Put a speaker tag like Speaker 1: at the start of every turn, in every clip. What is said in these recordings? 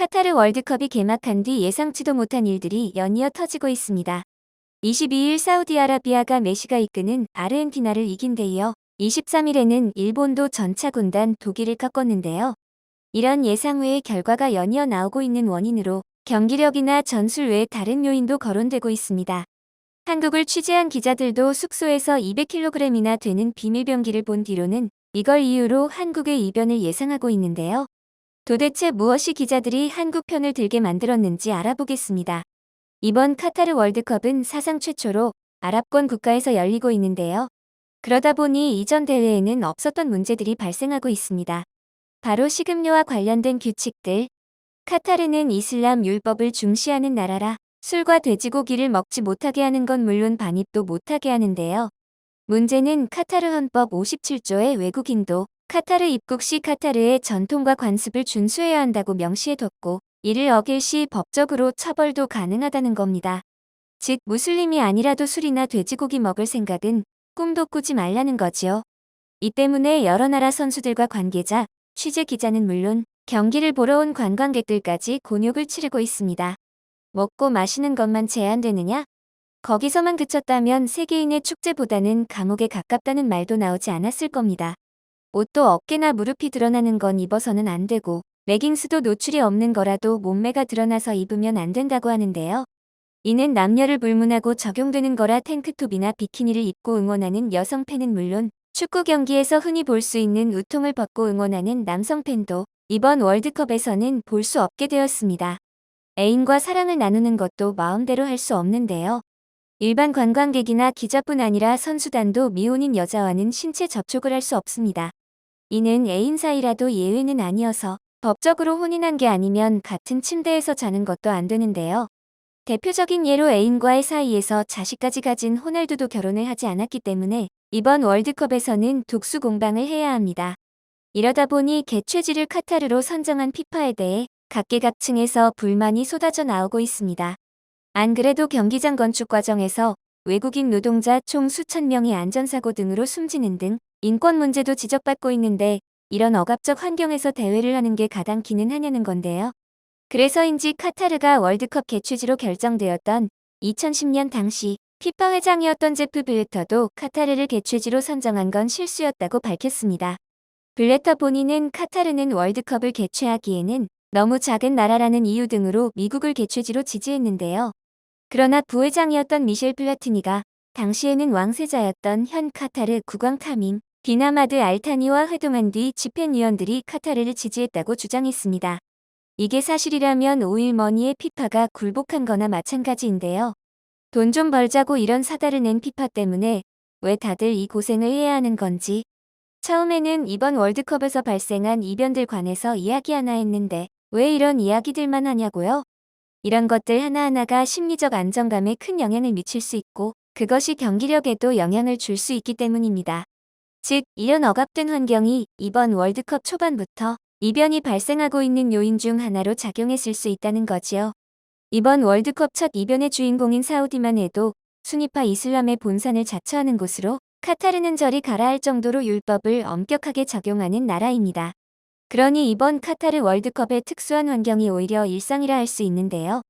Speaker 1: 카타르 월드컵이 개막한 뒤 예상치도 못한 일들이 연이어 터지고 있습니다. 22일 사우디아라비아가 메시가 이끄는 아르헨티나를 이긴 데 이어 23일에는 일본도 전차군단 독일을 꺾었는데요. 이런 예상 외의 결과가 연이어 나오고 있는 원인으로 경기력이나 전술 외에 다른 요인도 거론되고 있습니다. 한국을 취재한 기자들도 숙소에서 200kg이나 되는 비밀병기를 본 뒤로는 이걸 이유로 한국의 이변을 예상하고 있는데요. 도대체 무엇이 기자들이 한국 편을 들게 만들었는지 알아보겠습니다. 이번 카타르 월드컵은 사상 최초로 아랍권 국가에서 열리고 있는데요. 그러다 보니 이전 대회에는 없었던 문제들이 발생하고 있습니다. 바로 식음료와 관련된 규칙들. 카타르는 이슬람 율법을 중시하는 나라라 술과 돼지고기를 먹지 못하게 하는 건 물론 반입도 못하게 하는데요. 문제는 카타르 헌법 57조의 외국인도 카타르 입국 시 카타르의 전통과 관습을 준수해야 한다고 명시해뒀고 이를 어길 시 법적으로 처벌도 가능하다는 겁니다. 즉 무슬림이 아니라도 술이나 돼지고기 먹을 생각은 꿈도 꾸지 말라는 거지요. 이 때문에 여러 나라 선수들과 관계자, 취재 기자는 물론 경기를 보러 온 관광객들까지 곤욕을 치르고 있습니다. 먹고 마시는 것만 제한되느냐? 거기서만 그쳤다면 세계인의 축제보다는 감옥에 가깝다는 말도 나오지 않았을 겁니다. 옷도 어깨나 무릎이 드러나는 건 입어서는 안 되고 레깅스도 노출이 없는 거라도 몸매가 드러나서 입으면 안 된다고 하는데요. 이는 남녀를 불문하고 적용되는 거라 탱크톱이나 비키니를 입고 응원하는 여성 팬은 물론 축구 경기에서 흔히 볼 수 있는 우통을 벗고 응원하는 남성 팬도 이번 월드컵에서는 볼 수 없게 되었습니다. 애인과 사랑을 나누는 것도 마음대로 할 수 없는데요. 일반 관광객이나 기자뿐 아니라 선수단도 미혼인 여자와는 신체 접촉을 할 수 없습니다. 이는 애인 사이라도 예외는 아니어서 법적으로 혼인한 게 아니면 같은 침대에서 자는 것도 안 되는데요. 대표적인 예로 애인과의 사이에서 자식까지 가진 호날두도 결혼을 하지 않았기 때문에 이번 월드컵에서는 독수 공방을 해야 합니다. 이러다 보니 개최지를 카타르로 선정한 피파에 대해 각계각층에서 불만이 쏟아져 나오고 있습니다. 안 그래도 경기장 건축 과정에서 외국인 노동자 총 수천 명이 안전사고 등으로 숨지는 등 인권 문제도 지적받고 있는데 이런 억압적 환경에서 대회를 하는 게 가당키는 하냐는 건데요. 그래서인지 카타르가 월드컵 개최지로 결정되었던 2010년 당시 피파 회장이었던 제프 블래터도 카타르를 개최지로 선정한 건 실수였다고 밝혔습니다. 블래터 본인은 카타르는 월드컵을 개최하기에는 너무 작은 나라라는 이유 등으로 미국을 개최지로 지지했는데요. 그러나 부회장이었던 미셸 플라티니가 당시에는 왕세자였던 현 카타르 국왕 타민 빈 하마드 알타니와 회동한 뒤 집행위원들이 카타르를 지지했다고 주장했습니다. 이게 사실이라면 오일머니의 피파가 굴복한 거나 마찬가지인데요. 돈 좀 벌자고 이런 사달을 낸 피파 때문에 왜 다들 이 고생을 해야 하는 건지. 처음에는 이번 월드컵에서 발생한 이변들 관해서 이야기 하나 했는데 왜 이런 이야기들만 하냐고요? 이런 것들 하나하나가 심리적 안정감에 큰 영향을 미칠 수 있고 그것이 경기력에도 영향을 줄 수 있기 때문입니다. 즉, 이런 억압된 환경이 이번 월드컵 초반부터 이변이 발생하고 있는 요인 중 하나로 작용했을 수 있다는 거지요. 이번 월드컵 첫 이변의 주인공인 사우디만 해도 수니파 이슬람의 본산을 자처하는 곳으로 카타르는 저리 가라 할 정도로 율법을 엄격하게 적용하는 나라입니다. 그러니 이번 카타르 월드컵의 특수한 환경이 오히려 일상이라 할 수 있는데요.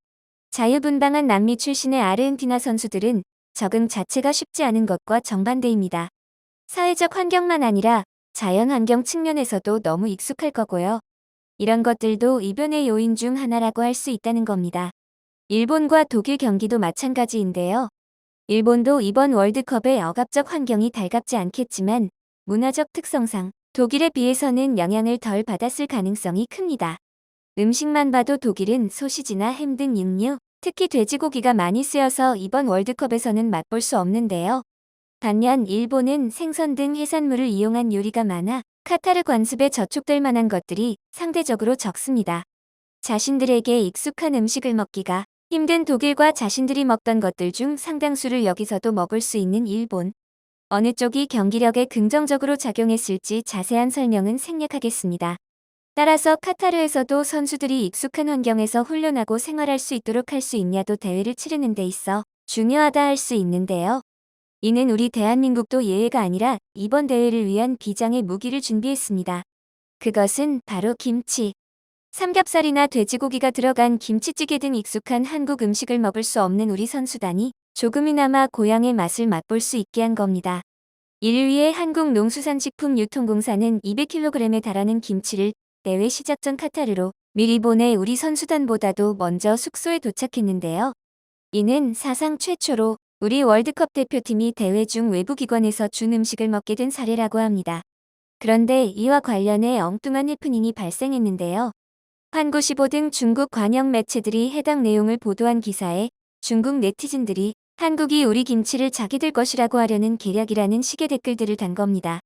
Speaker 1: 자유분방한 남미 출신의 아르헨티나 선수들은 적응 자체가 쉽지 않은 것과 정반대입니다. 사회적 환경만 아니라 자연 환경 측면에서도 너무 익숙할 거고요. 이런 것들도 이변의 요인 중 하나라고 할 수 있다는 겁니다. 일본과 독일 경기도 마찬가지인데요. 일본도 이번 월드컵의 억압적 환경이 달갑지 않겠지만 문화적 특성상 독일에 비해서는 영향을 덜 받았을 가능성이 큽니다. 음식만 봐도 독일은 소시지나 햄 등 육류, 특히 돼지고기가 많이 쓰여서 이번 월드컵에서는 맛볼 수 없는데요. 반면 일본은 생선 등 해산물을 이용한 요리가 많아 카타르 관습에 저촉될 만한 것들이 상대적으로 적습니다. 자신들에게 익숙한 음식을 먹기가 힘든 독일과 자신들이 먹던 것들 중 상당수를 여기서도 먹을 수 있는 일본. 어느 쪽이 경기력에 긍정적으로 작용했을지 자세한 설명은 생략하겠습니다. 따라서 카타르에서도 선수들이 익숙한 환경에서 훈련하고 생활할 수 있도록 할 수 있냐도 대회를 치르는 데 있어 중요하다 할 수 있는데요. 이는 우리 대한민국도 예외가 아니라 이번 대회를 위한 비장의 무기를 준비했습니다. 그것은 바로 김치. 삼겹살이나 돼지고기가 들어간 김치찌개 등 익숙한 한국 음식을 먹을 수 없는 우리 선수단이 조금이나마 고향의 맛을 맛볼 수 있게 한 겁니다. 이를 위해 한국농수산식품유통공사는 200kg에 달하는 김치를 대회 시작 전 카타르로 미리 보내 우리 선수단보다도 먼저 숙소에 도착했는데요. 이는 사상 최초로 우리 월드컵 대표팀이 대회 중 외부 기관에서 준 음식을 먹게 된 사례라고 합니다. 그런데 이와 관련해 엉뚱한 해프닝이 발생했는데요. 환구15 등 중국 관영 매체들이 해당 내용을 보도한 기사에 중국 네티즌들이 한국이 우리 김치를 자기들 것이라고 하려는 계략이라는 식의 댓글들을 단 겁니다.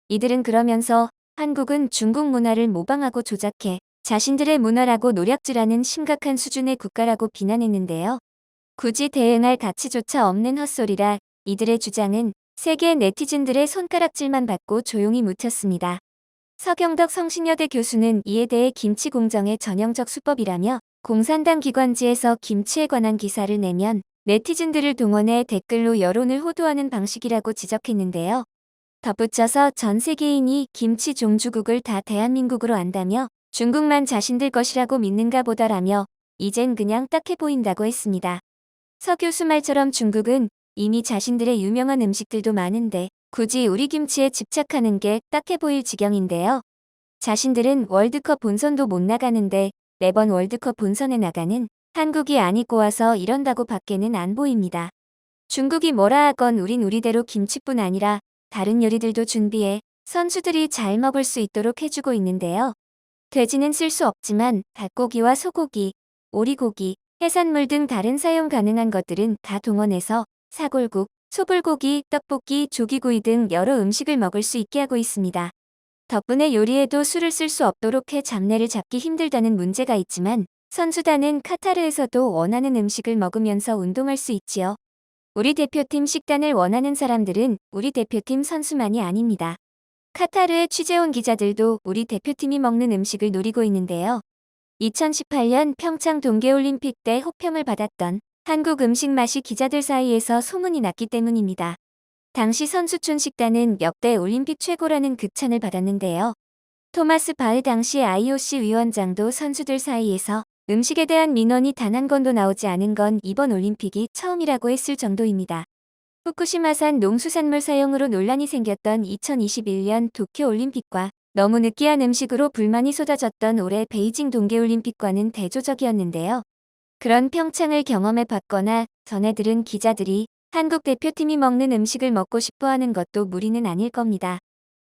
Speaker 1: 이들은 그러면서 한국은 중국 문화를 모방하고 조작해 자신들의 문화라고 노략질하는 심각한 수준의 국가라고 비난했는데요. 굳이 대응할 가치조차 없는 헛소리라 이들의 주장은 세계 네티즌들의 손가락질만 받고 조용히 묻혔습니다. 서경덕 성신여대 교수는 이에 대해 김치 공정의 전형적 수법이라며 공산당 기관지에서 김치에 관한 기사를 내면 네티즌들을 동원해 댓글로 여론을 호도하는 방식이라고 지적했는데요. 덧붙여서 전 세계인이 김치 종주국을 다 대한민국으로 안다며 중국만 자신들 것이라고 믿는가 보다라며 이젠 그냥 딱해 보인다고 했습니다. 서 교수 말처럼 중국은 이미 자신들의 유명한 음식들도 많은데 굳이 우리 김치에 집착하는 게 딱해 보일 지경인데요. 자신들은 월드컵 본선도 못 나가는데 매번 월드컵 본선에 나가는 한국이 아니 꼬아서 이런다고 밖에는 안 보입니다. 중국이 뭐라 하건 우린 우리대로 김치뿐 아니라 다른 요리들도 준비해 선수들이 잘 먹을 수 있도록 해주고 있는데요. 돼지는 쓸 수 없지만 닭고기와 소고기, 오리고기, 해산물 등 다른 사용 가능한 것들은 다 동원해서 사골국, 소불고기, 떡볶이, 조기구이 등 여러 음식을 먹을 수 있게 하고 있습니다. 덕분에 요리에도 술을 쓸 수 없도록 해 잡내를 잡기 힘들다는 문제가 있지만 선수단은 카타르에서도 원하는 음식을 먹으면서 운동할 수 있지요. 우리 대표팀 식단을 원하는 사람들은 우리 대표팀 선수만이 아닙니다. 카타르에 취재온 기자들도 우리 대표팀이 먹는 음식을 노리고 있는데요. 2018년 평창 동계올림픽 때 호평을 받았던 한국 음식 맛이 기자들 사이에서 소문이 났기 때문입니다. 당시 선수촌 식단은 역대 올림픽 최고라는 극찬을 받았는데요. 토마스 바흐 당시 IOC 위원장도 선수들 사이에서 음식에 대한 민원이 단 한 건도 나오지 않은 건 이번 올림픽이 처음이라고 했을 정도입니다. 후쿠시마산 농수산물 사용으로 논란이 생겼던 2021년 도쿄올림픽과 너무 느끼한 음식으로 불만이 쏟아졌던 올해 베이징 동계올림픽과는 대조적이었는데요. 그런 평창을 경험해 봤거나 전해 들은 기자들이 한국 대표팀이 먹는 음식을 먹고 싶어 하는 것도 무리는 아닐 겁니다.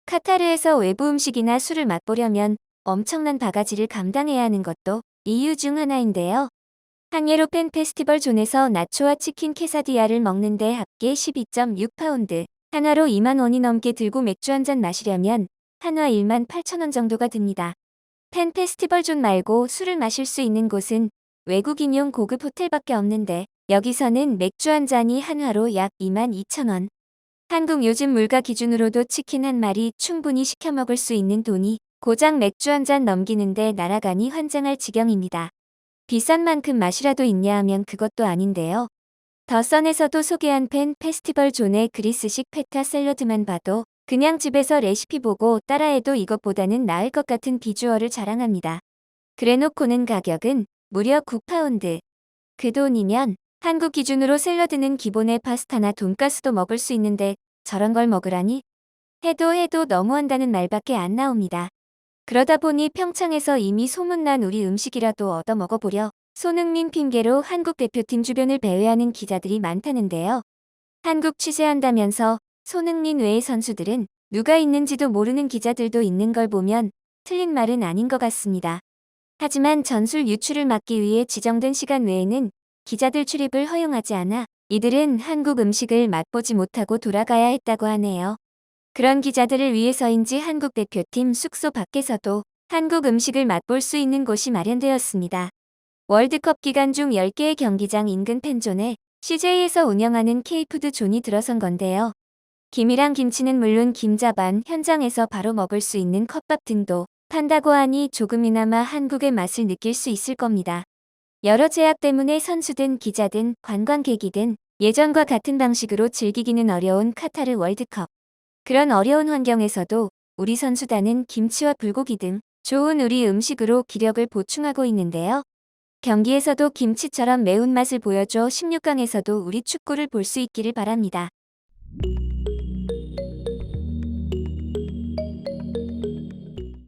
Speaker 1: 카타르에서 외부 음식이나 술을 맛보려면 엄청난 바가지를 감당해야 하는 것도 이유 중 하나인데요. 항예로 팬 페스티벌 존에서 나초와 치킨 케사디아를 먹는데 합계 12.6파운드, 한화로 2만 원이 넘게 들고 맥주 한 잔 마시려면 한화 1만 8천 원 정도가 듭니다. 팬 페스티벌 존 말고 술을 마실 수 있는 곳은 외국인용 고급 호텔밖에 없는데 여기서는 맥주 한 잔이 한화로 약 2만 2천 원. 한국 요즘 물가 기준으로도 치킨 한 마리 충분히 시켜 먹을 수 있는 돈이 고작 맥주 한 잔 넘기는데 날아가니 환장할 지경입니다. 비싼 만큼 맛이라도 있냐 하면 그것도 아닌데요. 더 선에서도 소개한 팬 페스티벌 존의 그리스식 페타 샐러드만 봐도 그냥 집에서 레시피 보고 따라해도 이것보다는 나을 것 같은 비주얼을 자랑합니다. 그래놓고는 가격은 무려 9파운드. 그 돈이면 한국 기준으로 샐러드는 기본에 파스타나 돈가스도 먹을 수 있는데 저런 걸 먹으라니? 해도 너무한다는 말밖에 안 나옵니다. 그러다 보니 평창에서 이미 소문난 우리 음식이라도 얻어 먹어보려 손흥민 핑계로 한국 대표팀 주변을 배회하는 기자들이 많다는데요. 한국 취재한다면서 손흥민 외의 선수들은 누가 있는지도 모르는 기자들도 있는 걸 보면 틀린 말은 아닌 것 같습니다. 하지만 전술 유출을 막기 위해 지정된 시간 외에는 기자들 출입을 허용하지 않아 이들은 한국 음식을 맛보지 못하고 돌아가야 했다고 하네요. 그런 기자들을 위해서인지 한국 대표팀 숙소 밖에서도 한국 음식을 맛볼 수 있는 곳이 마련되었습니다. 월드컵 기간 중 10개의 경기장 인근 팬존에 CJ에서 운영하는 K푸드 존이 들어선 건데요. 김이랑 김치는 물론 김자반, 현장에서 바로 먹을 수 있는 컵밥 등도 판다고 하니 조금이나마 한국의 맛을 느낄 수 있을 겁니다. 여러 제약 때문에 선수든 기자든 관광객이든 예전과 같은 방식으로 즐기기는 어려운 카타르 월드컵. 그런 어려운 환경에서도 우리 선수단은 김치와 불고기 등 좋은 우리 음식으로 기력을 보충하고 있는데요. 경기에서도 김치처럼 매운맛을 보여줘 16강에서도 우리 축구를 볼 수 있기를 바랍니다.